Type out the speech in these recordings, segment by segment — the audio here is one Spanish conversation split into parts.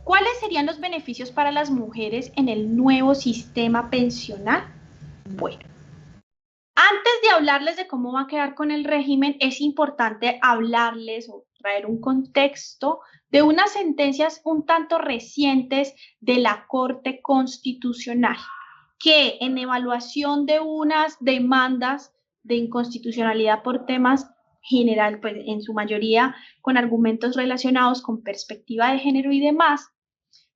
¿Cuáles serían los beneficios para las mujeres en el nuevo sistema pensional? Bueno, antes de hablarles de cómo va a quedar con el régimen, es importante hablarles o traer un contexto de unas sentencias un tanto recientes de la Corte Constitucional, que en evaluación de unas demandas de inconstitucionalidad por temas general, pues en su mayoría con argumentos relacionados con perspectiva de género y demás,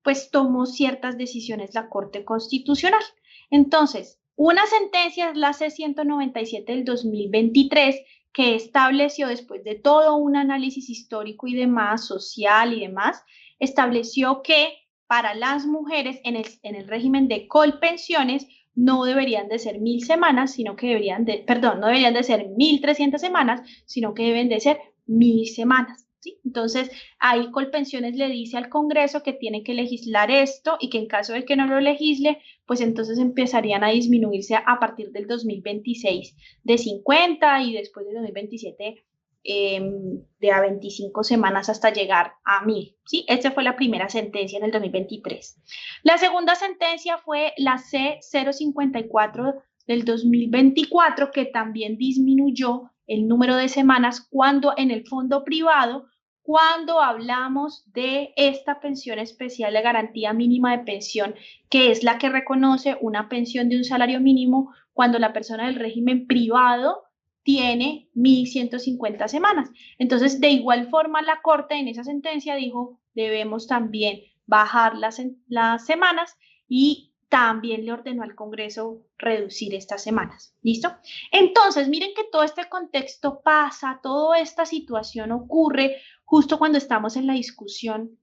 pues tomó ciertas decisiones la Corte Constitucional. Entonces, una sentencia es la C-197 del 2023, que estableció, después de todo un análisis histórico y demás, social y demás, estableció que para las mujeres en el régimen de colpensiones no deberían de ser 1.000 semanas, sino que no deberían de ser 1.300 semanas, sino que deben de ser 1.000 semanas. ¿Sí? Entonces, ahí Colpensiones le dice al Congreso que tiene que legislar esto y que en caso de que no lo legisle, pues entonces empezarían a disminuirse a partir del 2026 de 50 y después del 2027 de a 25 semanas hasta llegar a 1.000. ¿Sí? Esta fue la primera sentencia en el 2023. La segunda sentencia fue la C-054 del 2024, que también disminuyó el número de semanas cuando en el fondo privado, cuando hablamos de esta pensión especial de garantía mínima de pensión, que es la que reconoce una pensión de un salario mínimo cuando la persona del régimen privado tiene 1.150 semanas. Entonces, de igual forma, la Corte en esa sentencia dijo, debemos también bajar las semanas y también le ordenó al Congreso reducir estas semanas. ¿Listo? Entonces, miren que todo este contexto pasa, toda esta situación ocurre justo cuando estamos en la discusión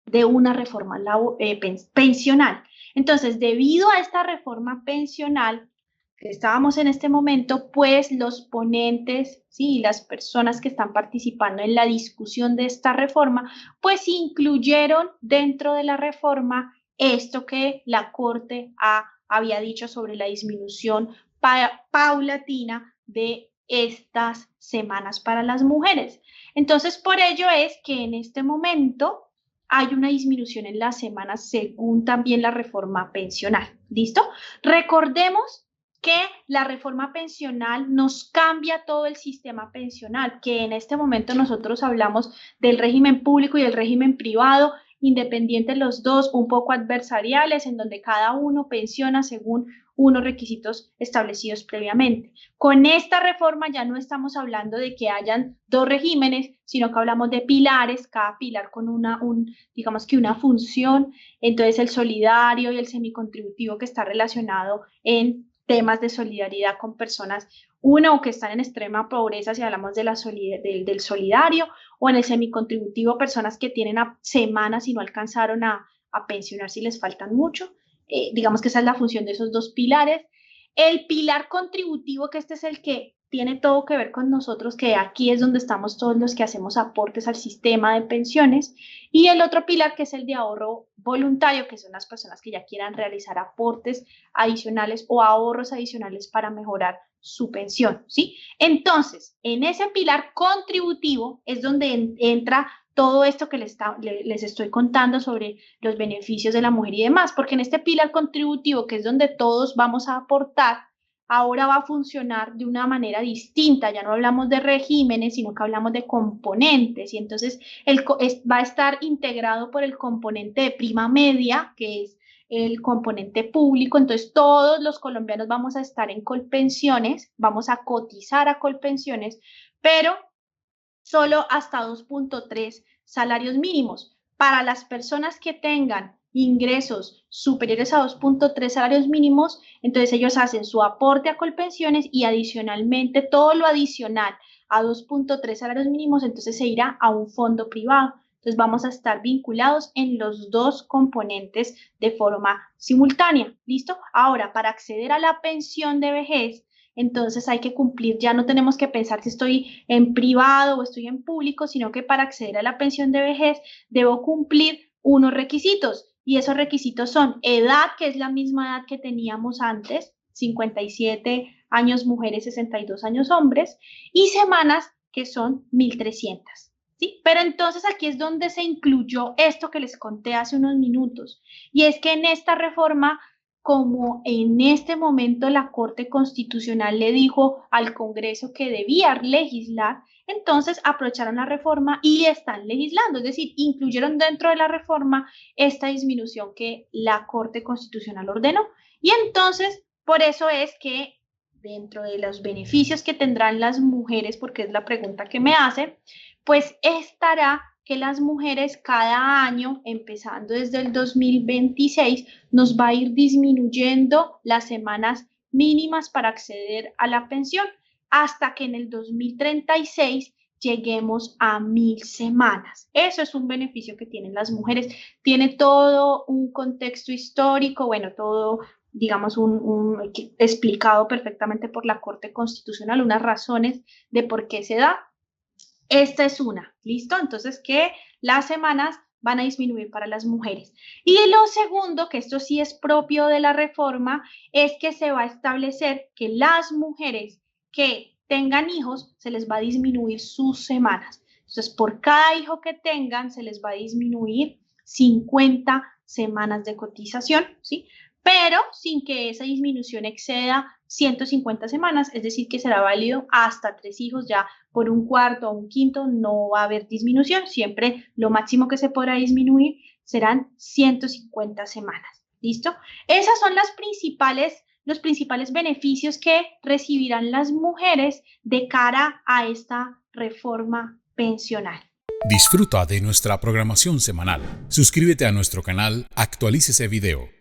de una reforma pensional. Entonces, debido a esta reforma pensional que estábamos en este momento, pues los ponentes, sí, las personas que están participando en la discusión de esta reforma, pues incluyeron dentro de la reforma esto que la Corte había dicho sobre la disminución paulatina de estas semanas para las mujeres. Entonces, por ello es que en este momento hay una disminución en las semanas según también la reforma pensional. ¿Listo? Recordemos que la reforma pensional nos cambia todo el sistema pensional, que en este momento nosotros hablamos del régimen público y del régimen privado, independientes los dos, un poco adversariales, en donde cada uno pensiona según unos requisitos establecidos previamente. Con esta reforma ya no estamos hablando de que hayan dos regímenes, sino que hablamos de pilares, cada pilar con digamos que una función. Entonces el solidario y el semicontributivo, que está relacionado en temas de solidaridad con personas, o que están en extrema pobreza, si hablamos de del solidario, o en el semicontributivo, personas que tienen semanas y no alcanzaron a pensionar si les faltan mucho. Digamos que esa es la función de esos dos pilares. El pilar contributivo, que este es el que tiene todo que ver con nosotros, que aquí es donde estamos todos los que hacemos aportes al sistema de pensiones, y el otro pilar, que es el de ahorro voluntario, que son las personas que ya quieran realizar aportes adicionales o ahorros adicionales para mejorar su pensión, ¿sí? Entonces, en ese pilar contributivo es donde entra todo esto que les estoy contando sobre los beneficios de la mujer y demás, porque en este pilar contributivo, que es donde todos vamos a aportar, ahora va a funcionar de una manera distinta. Ya no hablamos de regímenes, sino que hablamos de componentes, y entonces va a estar integrado por el componente de prima media, que es el componente público. Entonces todos los colombianos vamos a estar en Colpensiones, vamos a cotizar a Colpensiones, pero solo hasta 2.3 salarios mínimos. Para las personas que tengan ingresos superiores a 2.3 salarios mínimos, entonces ellos hacen su aporte a Colpensiones y adicionalmente todo lo adicional a 2.3 salarios mínimos, entonces se irá a un fondo privado. Entonces vamos a estar vinculados en los dos componentes de forma simultánea. ¿Listo? Ahora, para acceder a la pensión de vejez, entonces hay que cumplir, ya no tenemos que pensar si estoy en privado o estoy en público, sino que para acceder a la pensión de vejez debo cumplir unos requisitos, y esos requisitos son edad, que es la misma edad que teníamos antes, 57 años mujeres, 62 años hombres, y semanas, que son 1.300. ¿sí? Pero entonces aquí es donde se incluyó esto que les conté hace unos minutos, y es que en esta reforma, como en este momento la Corte Constitucional le dijo al Congreso que debía legislar, entonces aprovecharon la reforma y están legislando, es decir, incluyeron dentro de la reforma esta disminución que la Corte Constitucional ordenó. Y entonces, por eso es que dentro de los beneficios que tendrán las mujeres, porque es la pregunta que me hace, pues estará que las mujeres cada año, empezando desde el 2026, nos va a ir disminuyendo las semanas mínimas para acceder a la pensión, hasta que en el 2036 lleguemos a 1.000 semanas. Eso es un beneficio que tienen las mujeres. Tiene todo un contexto histórico, bueno, todo, digamos, explicado perfectamente por la Corte Constitucional, unas razones de por qué se da. Esta es una, ¿listo? Entonces, que las semanas van a disminuir para las mujeres. Y lo segundo, que esto sí es propio de la reforma, es que se va a establecer que las mujeres que tengan hijos, se les va a disminuir sus semanas. Entonces, por cada hijo que tengan, se les va a disminuir 50 semanas de cotización, ¿sí? Pero sin que esa disminución exceda 150 semanas, es decir, que será válido hasta 3 hijos. Ya por un cuarto o un quinto no va a haber disminución, siempre lo máximo que se podrá disminuir serán 150 semanas. ¿Listo? Esas son los principales beneficios que recibirán las mujeres de cara a esta reforma pensional. Disfruta de nuestra programación semanal. Suscríbete a nuestro canal, actualícese video